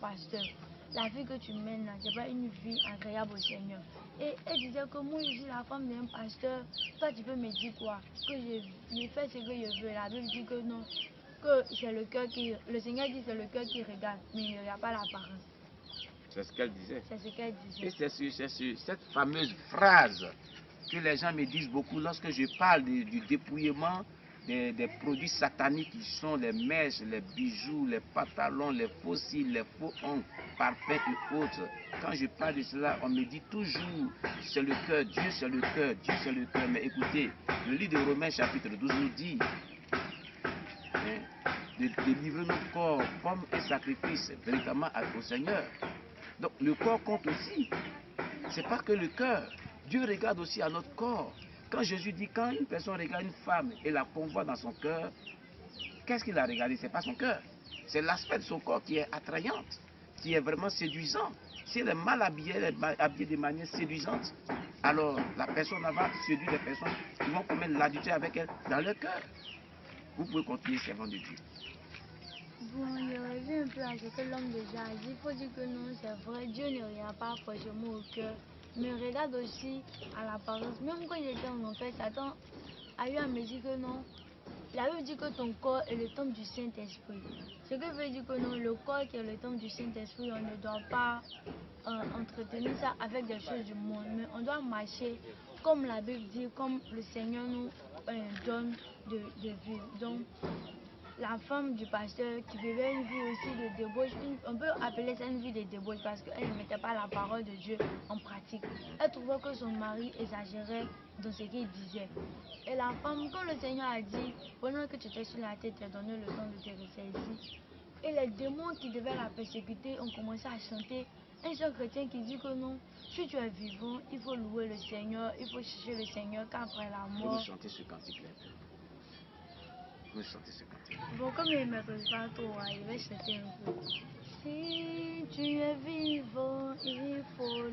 pasteur, la vie que tu mènes là, c'est pas une vie agréable au Seigneur. Et elle disait que moi je suis la femme d'un pasteur, toi tu peux me dire quoi? Que je fais ce que je veux. La Bible dit que non, que c'est le cœur qui... Le Seigneur dit c'est le cœur qui regarde, mais il ne regarde pas l'apparence. C'est ce qu'elle disait. C'est ce qu'elle disait. Et c'est sur cette fameuse phrase que les gens me disent beaucoup lorsque je parle du dépouillement des produits sataniques qui sont les mèches, les bijoux, les pantalons, les fossiles, les faux ongles, parfums et autres. Quand je parle de cela, on me dit toujours, c'est le cœur, Dieu c'est le cœur, Dieu c'est le cœur. Mais écoutez, le livre de Romains chapitre 12 nous dit de livrer nos corps comme un sacrifice véritablement au Seigneur. Donc le corps compte aussi. C'est pas que le cœur. Dieu regarde aussi à notre corps. Quand Jésus dit, quand une personne regarde une femme et la convoite dans son cœur, qu'est-ce qu'il a regardé? C'est pas son cœur. C'est l'aspect de son corps qui est attrayante, qui est vraiment séduisant. Si elle est mal habillée, elle est habillée de manière séduisante, alors la personne va séduire les personnes qui vont commettre l'adultère avec elle dans leur cœur. Vous pouvez continuer, servant de Dieu. Bon, je reviens un peu à ce que l'homme déjà a dit. Il faut dire que non, c'est vrai, Dieu ne regarde pas forcément au cœur, mais regarde aussi à l'apparence. Même quand j'étais en enfer, Satan a eu à me dire que non. La Bible dit que ton corps est le temple du Saint-Esprit. Ce qui veut dire que non, le corps qui est le temple du Saint-Esprit, on ne doit pas entretenir ça avec des choses du monde, mais on doit marcher comme la Bible dit, comme le Seigneur nous donne de vivre. Donc, la femme du pasteur qui vivait une vie aussi de débauche, on peut appeler ça une vie de débauche parce qu'elle ne mettait pas la parole de Dieu en pratique. Elle trouvait que son mari exagérait dans ce qu'il disait. Et la femme, quand le Seigneur a dit, pendant que tu étais sur la tête, tu as donné le temps de te ressaisir. Et les démons qui devaient la persécuter ont commencé à chanter un chant chrétien qui dit que non, si tu es vivant, il faut louer le Seigneur, il faut chercher le Seigneur qu'après la mort. Vous nous chantez ce cantique-là. Vous chantez ce cantique. Bon, comme il ne m'écoute pas trop, il va chanter un peu. Si tu es vivant, il faut louer.